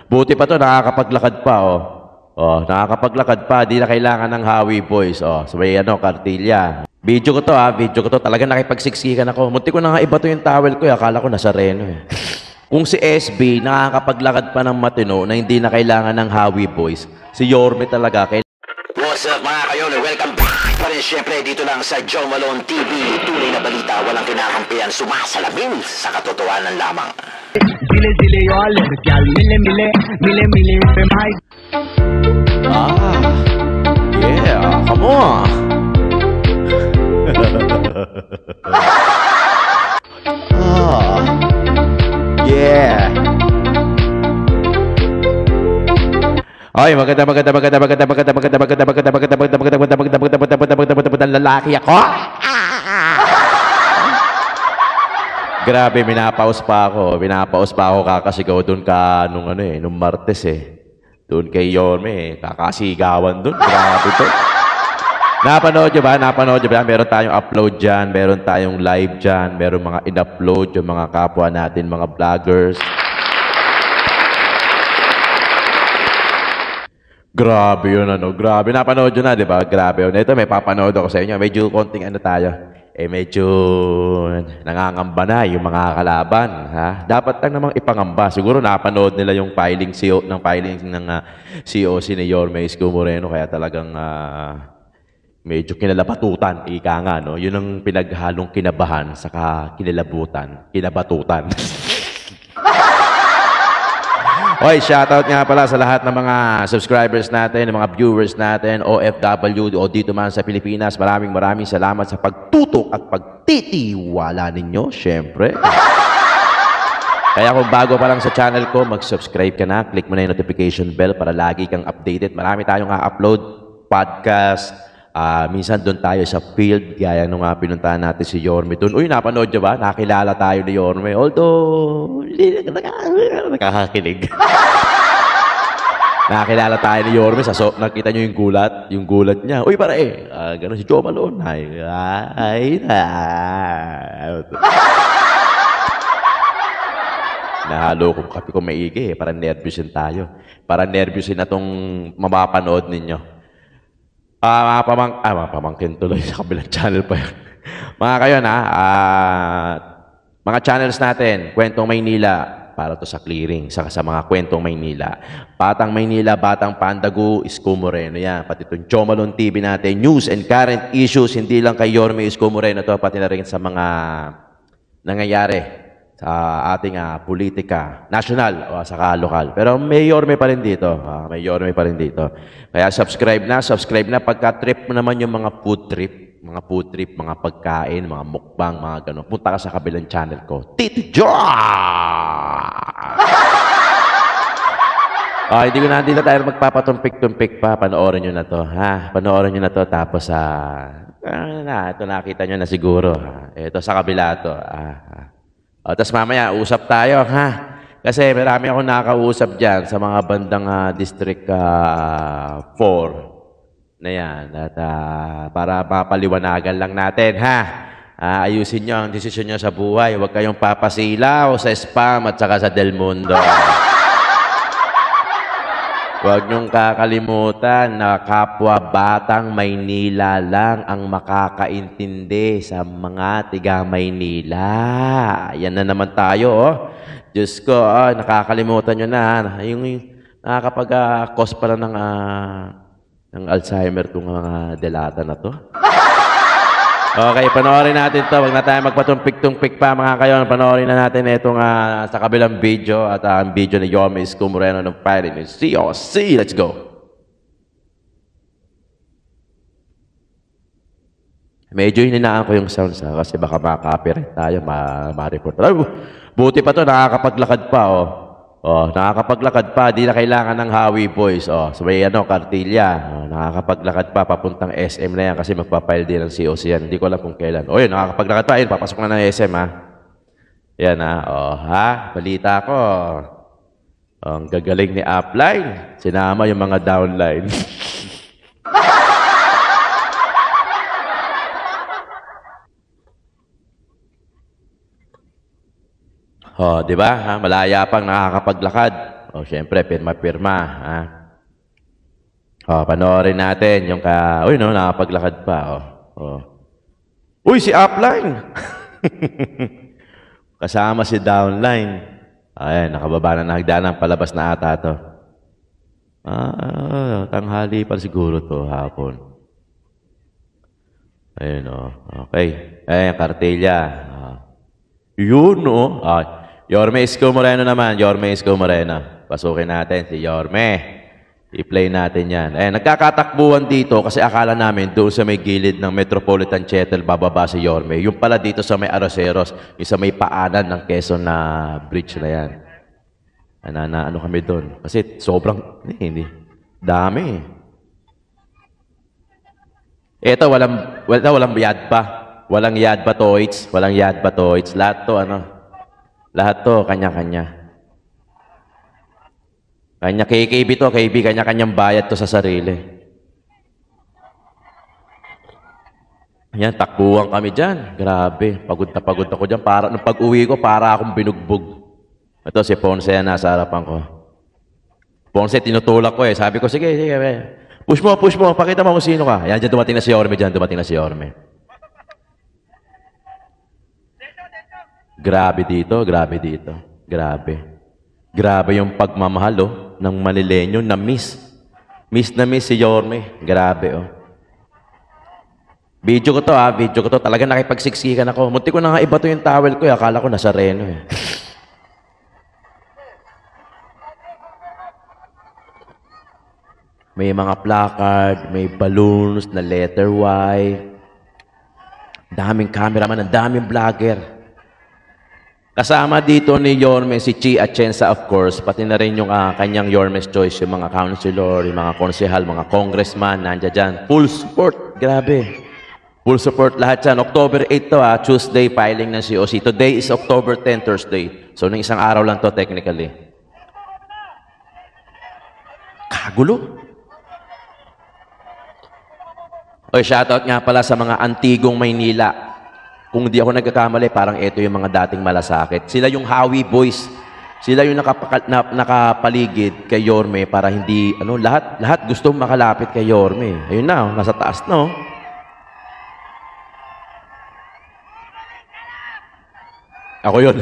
Buti pa to, nakakapaglakad pa, oh. Oh, nakakapaglakad pa, di na kailangan ng Hawi Boys. Oh, so may kartilya. Video ko to, video ko to. Talagang nakipagsiksikan ako. Munti ko na nga iba to yung towel ko, akala ko nasa reno, eh. Kung si SB nakakapaglakad pa ng matino na hindi na kailangan ng Hawi Boys, si Yorme talaga kailangan. What's up mga kayon? Welcome back pa rin syempre dito lang sa Joe Malone TV. Tunay na balita, walang kinakampihan, sumasalamin sa katotohanan lamang. Zile zile yo alerg, iar mile mile, mile mile pe mai. Yeah, come on. Yeah. Ay, maganda lalaki ako. Grabe, minapaus pa ako kakasigaw doon nung Martes Doon kay Yorme kakasigawan doon. Grabe to. Napanood nyo ba? Meron tayong upload dyan, meron tayong live dyan, meron mga in-upload yung mga kapwa natin, mga vloggers. Grabe yun, grabe. Napanood nyo na, di ba? Grabe yun. Ito, may papanood ako sa inyo. Medyo konting tayo. Medyo nangangamba na yung mga kalaban. Ha? Dapat lang namang ipangamba. Siguro napanood nila yung filing ng COC ni Yorme Isko Moreno. Kaya talagang medyo kinalabatutan. Ika nga, no? Yun ang pinaghalong kinabahan saka kinabatutan. Oy, shoutout nga pala sa lahat ng mga subscribers natin, ng mga viewers natin, OFW o dito man sa Pilipinas. Maraming salamat sa pagtutok at pagtitiwala ninyo, syempre. Kaya kung bago pa lang sa channel ko, mag-subscribe ka na. Click mo na yung notification bell para lagi kang updated. Marami tayong upload, podcast. Minsan doon tayo sa field, gaya nung pinuntahan natin si Yorme doon. Uy, napanood nyo ba? Nakilala tayo ni Yorme. Although, nakakakilig. Nakilala tayo ni Yorme. Nakita nyo yung gulat niya. Uy, pare, gano'n si Joe Malone. Nahalo kong kape ko maigi. Para nervyusin tayo. Para nervyusin na itong mapapanood ninyo. Pamangkin tuloy sa kabilang channel pa yun. Mga kayo mga channels natin, Kwentong Maynila, para to sa clearing, sa mga Kwentong Maynila. Batang Maynila, Batang Pandagu, Isko Moreno, yan. Pati itong Joe Malone TV natin, news and current issues, hindi lang kay Yorme Isko Moreno to, pati na rin sa mga nangyayari sa ating politika, national o saka lokal. Pero may Yorme pa rin dito. Kaya subscribe na. Pagka-trip mo naman yung mga food trip, mga pagkain, mga mukbang, mga gano'n. Punta ka sa kabilang channel ko. Tito John! Hindi na tayo magpapatumpik-tumpik pa. Panoorin nyo na to. Panoorin nyo na to. Tapos, ito nakita nyo na siguro. Ito sa kabila to. Tapos mamaya, usap tayo, Kasi marami akong nakausap dyan sa mga bandang District 4 na yan. At para mapaliwanagan lang natin, ayusin nyo ang desisyon nyo sa buhay. Huwag kayong papasilaw sa spam at saka sa Del Mundo. Huwag niyong kakalimutan na kapwa Batang Maynila lang ang makakaintindi sa mga tiga Maynila. Yan na naman tayo, Diyos ko, nakakalimutan nyo na. Yung nakakapag-cause pala ng Alzheimer itong mga delata na to. Okay, panoorin natin to. Huwag na tayo magpatumpik-tumpik pa mga kayo. Panoorin na natin itong sa kabilang video at ang video ni Yorme Isko Moreno ng filing ni COC. Let's go! Medyo hininaan ko yung sounds kasi baka maka-copyright tayo, ma-report. Buti pa to, nakakapaglakad pa, nakakapaglakad pa, di na kailangan ng Hawi Boys. So may kartilya. Nakakapaglakad pa, papuntang SM na yan kasi magpapile din ng COC yan. Hindi ko alam kung kailan. Yun, nakakapaglakad pa. Yun, papasok na ng SM, Yan, balita ko. Ang gagaling ni upline. Sinama yung mga downline. Di ba? Malaya pang nakakapaglakad. O, syempre, pirma-pirma. Ha? O, panoorin natin yung ka... Uy, no, nakapaglakad pa. O. Uy, si upline! Kasama si downline. Ayan, nakababa na hagdanan. Palabas na ata to. Tanghali pa siguro to, hapon. Ayun, o. Okay. Ayan, kartilya. Yun, no? Yorme Isko Moreno naman. Yorme Isko Moreno. Pasukin natin si Yorme. I-play natin yan. Nagkakatakbuhan dito kasi akala namin doon sa may gilid ng Metropolitan Shuttle bababa si Yorme. Yung pala dito sa may Aroseros, yung sa may paanan ng Quezon na bridge na yan. Ano kami doon? Kasi sobrang, hindi. Dami. Ito, walang yadpa. Walang yadpa toits. Walang yadpa toits. Lahat to, lahat to, kanya-kanya. Kanya KKB to, KB, kanya-kanyang bayad to sa sarili. Ayan, takbuhan kami dyan. Grabe, pagod na pagod ako dyan. Nung pag-uwi ko, para akong binugbog. Ito, si Ponce yan, nasa harapan ko. Ponce, tinutulak ko eh. Sabi ko, sige. Push mo, pakita mo kung sino ka. Ayan, dyan dumating na si Yorme, Grabe dito. Grabe yung pagmamahal, ng Manileño na miss. Miss si Yorme. Grabe, Video ko to. Talaga nakipagsiksikan ako. Munti ko na nga iba to yung towel ko. Akala ko nasa Reno, May mga placard, may balloons na letter Y. Daming cameraman, ang daming vlogger. Kasama dito ni Yorme si Chi Atienza, of course, pati na rin yung kanyang Yorme's Choice, yung mga councilor, yung mga konsehal, mga congressman, nandiyan dyan. Full support, grabe. Full support lahat dyan. October 8 to, Tuesday, filing ng COC. Today is October 10, Thursday. So, nung isang araw lang to technically. Kagulo. Oy, shoutout nga pala sa mga Antigong Maynila. Kung di ako nagkakamali, parang ito yung mga dating malasakit. Sila yung Hawi Boys. Sila yung nakapaligid kay Yorme para hindi, lahat gusto makalapit kay Yorme. Ayun na, nasa taas, no? Ako yun.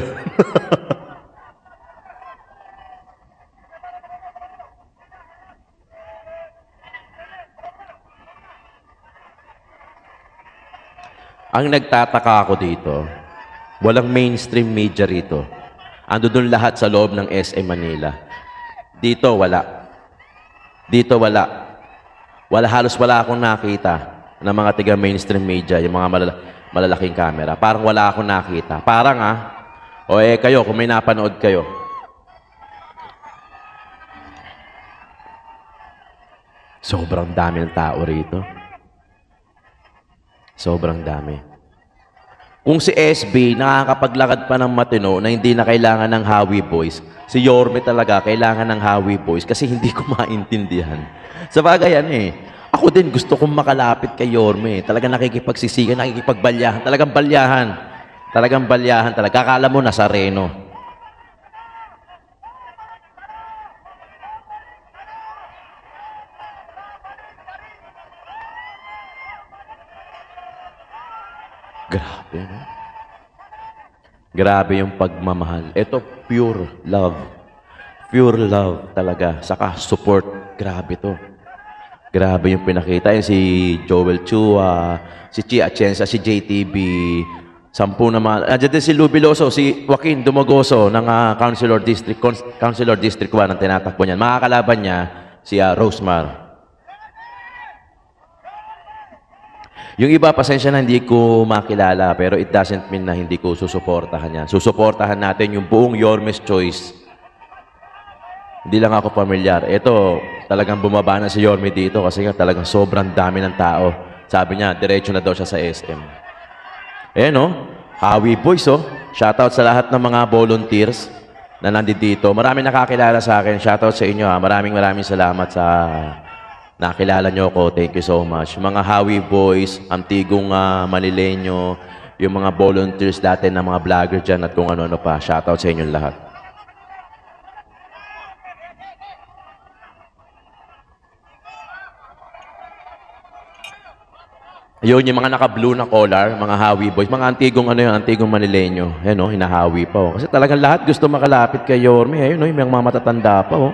Ang nagtataka ako dito, walang mainstream media rito. Ando doon lahat sa loob ng SM Manila. Dito, wala. Halos wala akong nakita ng mga tiga mainstream media, yung mga malalaking camera. Parang wala akong nakita. Parang kayo, kung may napanood kayo. Sobrang dami ng tao rito. Sobrang dami. Kung si SB nakakapaglakad pa ng matino na hindi na kailangan ng Hawi Boys, si Yorme talaga kailangan ng Hawi Boys kasi hindi ko maintindihan. Sa bagay ako din gusto kong makalapit kay Yorme. Talagang nakikipagsisigan, nakikipagbalyahan. Talagang balyahan. Akala mo nasa Reno. Grabe, no? Grabe yung pagmamahal. Ito, pure love. Pure love talaga. Saka support. Grabe to. Grabe yung pinakita. Si Joel Chua, si Chi Atienza, si JTB, 10 naman. Diyan din si Lubiloso, si Joaquin Dumagoso ng Councilor District 1 ang tinatakbo niyan. Makakalaban niya si Rosemar. Yung iba, pasensya na hindi ko makilala, pero it doesn't mean na hindi ko susuportahan yan. Susuportahan natin yung buong Yorme's Choice. Hindi lang ako pamilyar. Ito, talagang bumaba na si Yorme dito kasi talagang sobrang dami ng tao. Sabi niya, diretso na daw siya sa SM. Ayan, Hawi Boys, Shoutout sa lahat ng mga volunteers na nandito. Maraming nakakilala sa akin. Shoutout sa inyo, Maraming salamat sa nakilala nyo ako. Thank you so much. Mga Hawi Boys, Antigong Manileño, yung mga volunteers dati na mga vlogger dyan at kung ano-ano pa. Shoutout sa inyong lahat. Yun, yung mga naka-blue na collar, mga Hawi boys, mga antigong ano yun, antigong Manileño. Ayan o, hinahawi pa o. Kasi talagang lahat gusto makalapit kay Yorme. Ayun o, yung mga matatanda pa o.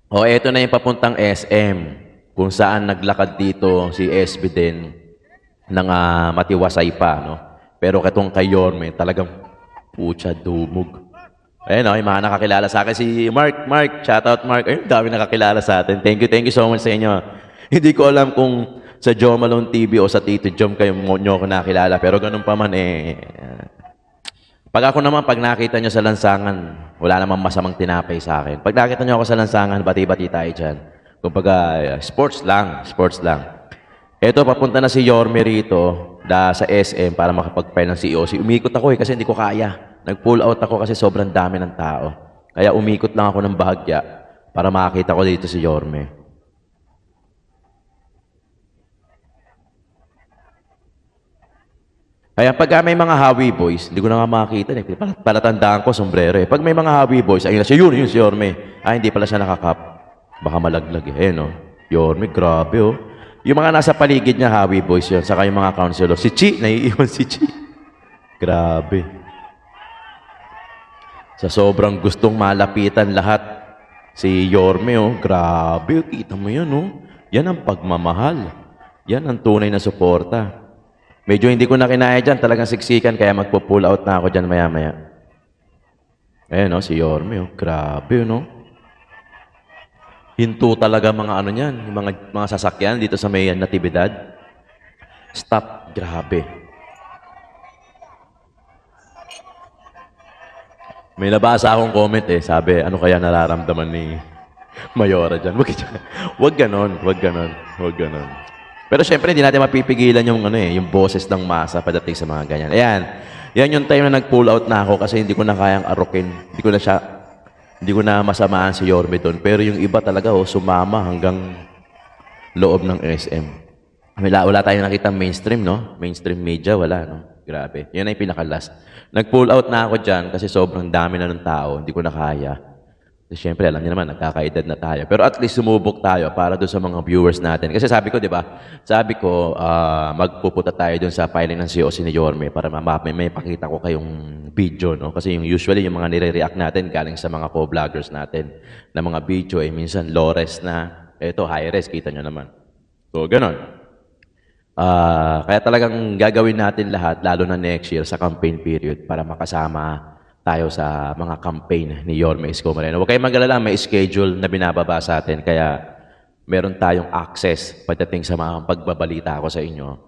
O, eto na yung papuntang SM. Kung saan naglakad dito si SB din ng matiwasay pa, no? Pero katong kay Yorme, talagang pucha, dumog. Ayun o, yung mga nakakilala sa akin. Si Mark, shoutout Mark. Ayun, dami nakakilala sa atin. Thank you so much sa inyo. Hindi ko alam kung sa Joe Malone TV o sa Tito Jom kayo nyo ako nakilala. Pero ganun pa man pag ako naman, pag nakita nyo sa lansangan, wala namang masamang tinapay sa akin. Pag nakita nyo ako sa lansangan, bati-bati tayo dyan. Kumbaga, sports lang. Eto, papunta na si Yorme rito sa SM para makapag-file ng COC. Umikot ako kasi hindi ko kaya. Nag-pull out ako kasi sobrang dami ng tao. Kaya umikot lang ako ng bahagya para makakita ko dito si Yorme. Kaya pag may mga Hawi boys, hindi ko na nga makakita. Palatandaan ko, sombrero eh. Pag may mga Hawi boys, ayun na siya, yun si Yorme. Hindi pala siya nakakap. Baka malaglag eh. Ayun, Yorme, grabe oh. Yung mga nasa paligid niya, Hawi boys yun. Saka yung mga counselor. Si Chi, naiiwan si Chi. Grabe. Sa sobrang gustong malapitan lahat, si Yorme, oh, grabe, kita mo yan, oh. Yan ang pagmamahal. Yan ang tunay na suporta. Medyo hindi ko na kinaya dyan, talagang siksikan, kaya magpo-pull out na ako dyan maya-maya. Ayan, oh, si Yorme, oh, grabe, no? Hinto talaga mga ano niyan, yung mga sasakyan dito sa may Natividad. Stop, grabe. May nabasa akong comment sabi, ano kaya nararamdaman ni Mayora dyan? Wag ganon. Pero syempre, hindi natin mapipigilan yung boses ng masa pagdating sa mga ganyan. Ayan, yan yung time na nag-pull out na ako kasi hindi ko na kayang arukin. Hindi ko na masamaan si Yorme doon. Pero yung iba talaga, sumama hanggang loob ng SM. Wala tayong nakita mainstream, no? Mainstream media, wala, no? Grabe. Yan ay pinaka-last. Nag-pull out na ako dyan kasi sobrang dami na ng tao. Hindi ko na kaya. Kasi syempre, alam niyo naman, nagkakaedad na tayo. Pero at least sumubok tayo para doon sa mga viewers natin. Kasi sabi ko, di ba? Sabi ko, magpupunta tayo doon sa filing ng COC ni Yorme para may pakita ko kayong video, no? Kasi usually yung mga nire-react natin galing sa mga co-vloggers natin na mga video minsan low-res na. Ito, high-res, kita nyo naman. So, ganon. Kaya talagang gagawin natin lahat, lalo na next year sa campaign period para makasama tayo sa mga campaign ni Yorme Isko Moreno. Huwag kayong mag-alala, may schedule na binababa sa atin, kaya meron tayong access pagdating sa mga pagbabalita ko sa inyo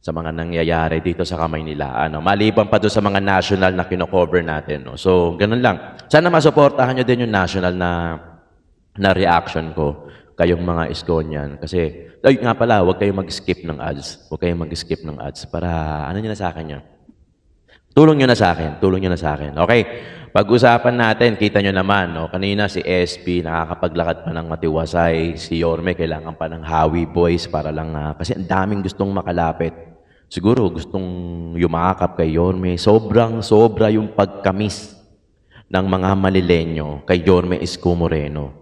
sa mga nangyayari dito sa Kamaynila. Maliban pa doon sa mga national na kino-cover natin. No? So, ganun lang. Sana masuportahan nyo din yung national na reaction ko, kayong mga Iskonian. Kasi, ay nga pala, huwag kayong mag-skip ng ads. Huwag kayong mag-skip ng ads para, ano nyo na sa akin yun? Tulong nyo na sa akin. Okay, pag-usapan natin, kita nyo naman, no? Kanina si SP, nakakapaglakad pa ng matiwasay. Si Yorme, kailangan pa ng Hawi boys para lang, kasi ang daming gustong makalapit. Siguro, gustong yumakap kay Yorme. Sobra yung pagkamis ng mga Manileño kay Yorme Isko Moreno.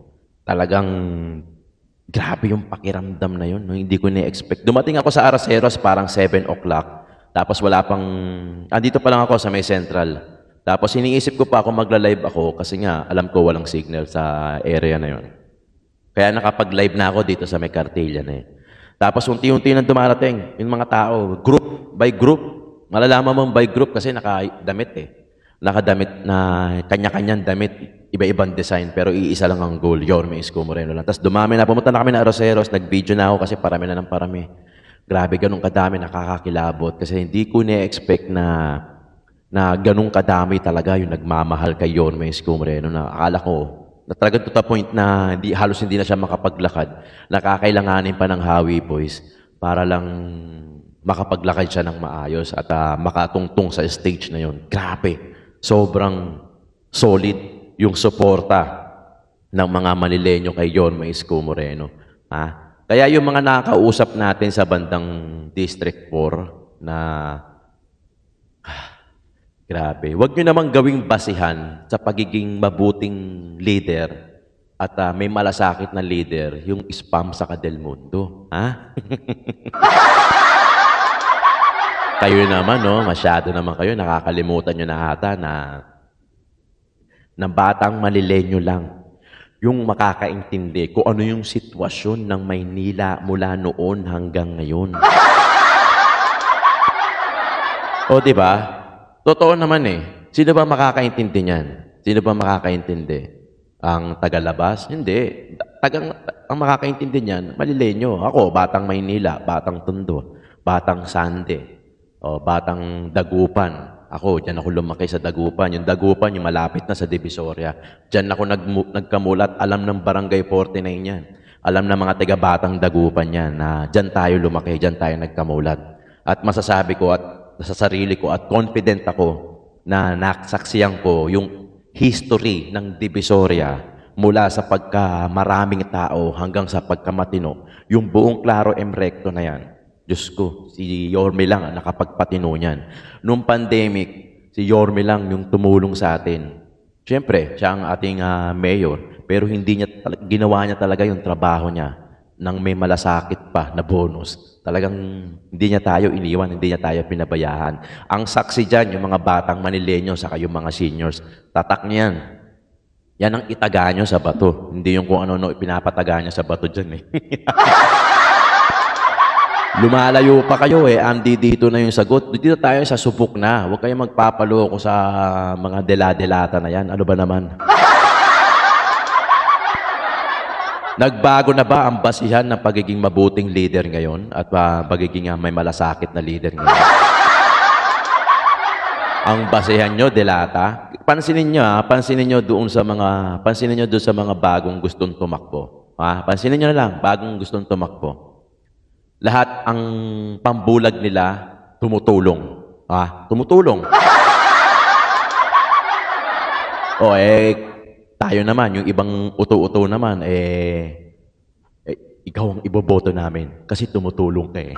Talagang grabe yung pakiramdam na yun. No? Hindi ko na-expect. Dumating ako sa Araceros parang 7 o'clock. Tapos wala pang... Andito pa lang ako sa may Central. Tapos iniisip ko pa ako magla-live ako kasi nga alam ko walang signal sa area na yun. Kaya nakapag-live na ako dito sa may Cartilla na Tapos unti-unti nang dumarating yung mga tao. Group by group. Malalaman mo by group kasi nakadamit Nakadamit na kanya-kanyang damit. Iba-ibang design, pero iisa lang ang goal, Yorme Isko Moreno lang. Tapos dumami na, pumunta na kami ng Araceros, nag-video na ako kasi parami na ng parami. Grabe, ganun kadami, nakakakilabot. Kasi hindi ko na-expect na ganun kadami talaga yung nagmamahal kay Yorme Isko Moreno. Na akala ko, na talagang to the point na halos hindi na siya makapaglakad. Nakakailanganin pa ng Hawi boys para lang makapaglakad siya ng maayos at makatungtong sa stage na yun. Grabe, sobrang solid yung suporta ng mga Manileño kay Yorme Isko Moreno. Kaya yung mga nakakausap natin sa bandang District 4 na grabe, huwag nyo namang gawing basihan sa pagiging mabuting leader at may malasakit na leader, yung spam sa Del Mundo. Ha? Kayo naman, no? Masyado naman kayo. Nakakalimutan nyo na ata na batang malilenyo lang yung makakaintindi kung ano yung sitwasyon ng Maynila mula noon hanggang ngayon. O, di ba? Totoo naman eh. Sino ba makakaintindi niyan? Sino ba makakaintindi? Ang tagalabas? Hindi. Ang makakaintindi niyan, malilenyo. Ako, batang Maynila, batang Tondo, batang Sande, o batang Dagupan. Ako, dyan ako lumaki sa Dagupan. Yung Dagupan, yung malapit na sa Divisoria. Dyan ako nagkamulat. Alam ng Barangay 49 yan. Alam ng mga taga-batang Dagupan yan na dyan tayo lumaki, dyan tayo nagkamulat. At masasabi ko at sa sarili ko at confident ako na nasaksiyan ko yung history ng Divisoria mula sa pagkamaraming tao hanggang sa pagkamatino. Yung buong Claro M. Recto na yan. Diyos ko, si Yorme lang ang nakapagpatino niyan. Noong pandemic, si Yorme lang yung tumulong sa atin. Siyempre, siya ang ating mayor, pero ginawa niya talaga yung trabaho niya nang may malasakit pa na bonus. Talagang hindi niya tayo iniwan, hindi niya tayo pinabayaan. Ang saksi dyan, yung mga batang Manileño, saka yung mga seniors, tatak niyan. Yan ang itaga niyo sa bato. Hindi yung kung ano-ano pinapataga niya sa bato dyan eh. Lumalayo pa kayo eh. Dito na yung sagot. Dito tayo sa subok na. Huwag kayong magpapaloko sa mga dela-delata na yan. Ano ba naman? Nagbago na ba ang basihan ng pagiging mabuting leader ngayon at pagiging may malasakit na leader ngayon? Ang basihan nyo, delata. Pansinin nyo doon sa mga bagong gustong tumakbo. Pansinin nyo na lang, bagong gustong tumakbo. Lahat ang pambulag nila tumutulong. Tumutulong. Tayo naman, yung ibang uto-uto naman, ikaw ang iboboto namin kasi tumutulong ka eh.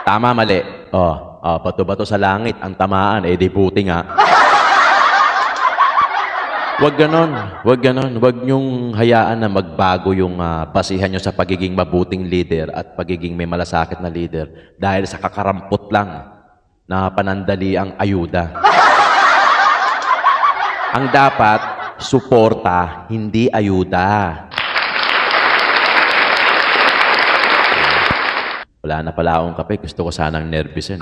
Tama, mali. Bato-bato sa langit, ang tamaan, di buti nga. Huwag ganon. Huwag niyong hayaan na magbago yung basihan niyo sa pagiging mabuting leader at pagiging may malasakit na leader dahil sa kakarampot lang na panandali ang ayuda. Ang dapat, suporta, hindi ayuda. Wala na pala akong kape. Gusto ko sanang nervousin.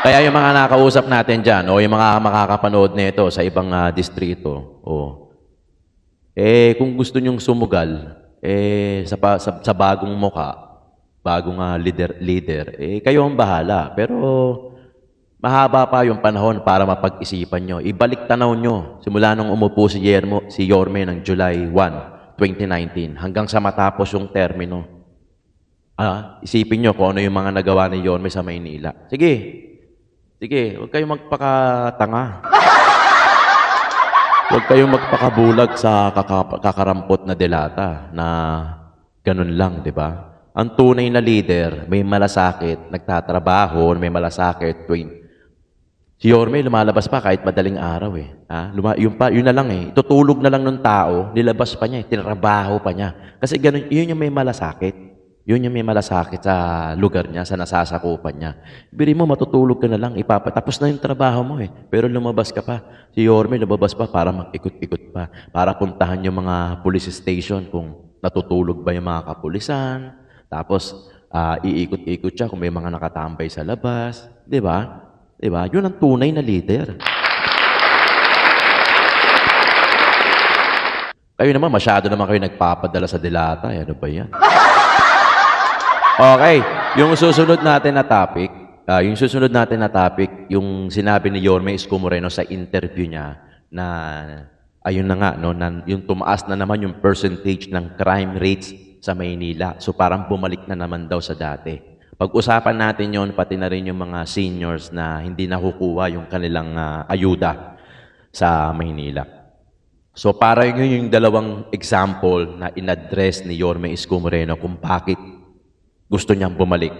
Kaya yung mga nakausap natin dyan, o yung mga makakapanood nito sa ibang distrito, kung gusto nyong sumugal, sa bagong muka, bagong leader, kayo ang bahala. Pero mahaba pa yung panahon para mapag-isipan nyo. Ibalik tanaw nyo, simula nung umupo si Yorme ng July 1, 2019, hanggang sa matapos yung termino. Isipin nyo kung ano yung mga nagawa ni Yorme sa Maynila. Sige, huwag kayong magpakatanga. Huwag kayong magpakabulag sa kakarampot na delata na ganun lang, di ba? Ang tunay na leader, may malasakit, nagtatrabaho, may malasakit. Si Yorme, lumalabas pa kahit madaling araw eh. Yun na lang eh. Tutulog na lang ng tao, nilabas pa niya, tinrabaho pa niya. Kasi ganun, yun yung may malasakit. Yun yung may malasakit sa lugar niya, sa nasasakupan niya. Biri mo, matutulog ka na lang, tapos na yung trabaho mo eh. Pero lumabas ka pa. Si Yorme lumabas pa para mag-ikot-ikot pa. Para puntahan yung mga police station kung natutulog ba yung mga kapulisan. Tapos, iikot-ikot siya kung may mga nakatambay sa labas. Di ba? Diba? Yun ang tunay na leader. Kayo naman, masyado naman kayo nagpapadala sa delata. Ano ba yan? Okay, yung susunod natin na topic, yung sinabi ni Yorme Isko Moreno sa interview niya na, ayun na nga, no, yung tumaas na naman yung percentage ng crime rates sa Maynila. So parang bumalik na naman daw sa dati. Pag-usapan natin yon, pati na rin yung mga seniors na hindi nakukuha yung kanilang ayuda sa Maynila. So para yun yung dalawang example na in-address ni Yorme Isko Moreno kung bakit gusto niyang bumalik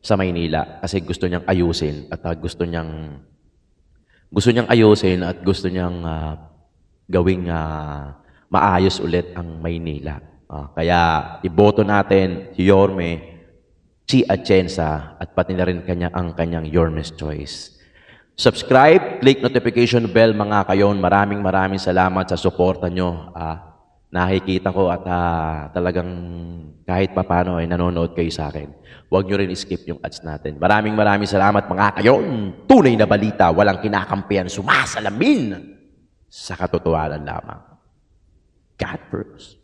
sa Maynila kasi gusto niyang ayusin at gusto niyang gusto niyang ayusin at gusto niyang gawing maayos ulit ang Maynila. Kaya iboto natin si Yorme, si Atienza, at pati na rin ang kanyang Yorme's Choice. Subscribe, click notification bell mga kayon. Maraming salamat sa suporta nyo. Nakikita ko at talagang kahit papano ay nanonood kayo sa akin. Huwag nyo rin skip yung ads natin. Maraming salamat mga kayon. Tunay na balita, walang kinakampihan, sumasalamin sa katotohanan lamang. God first.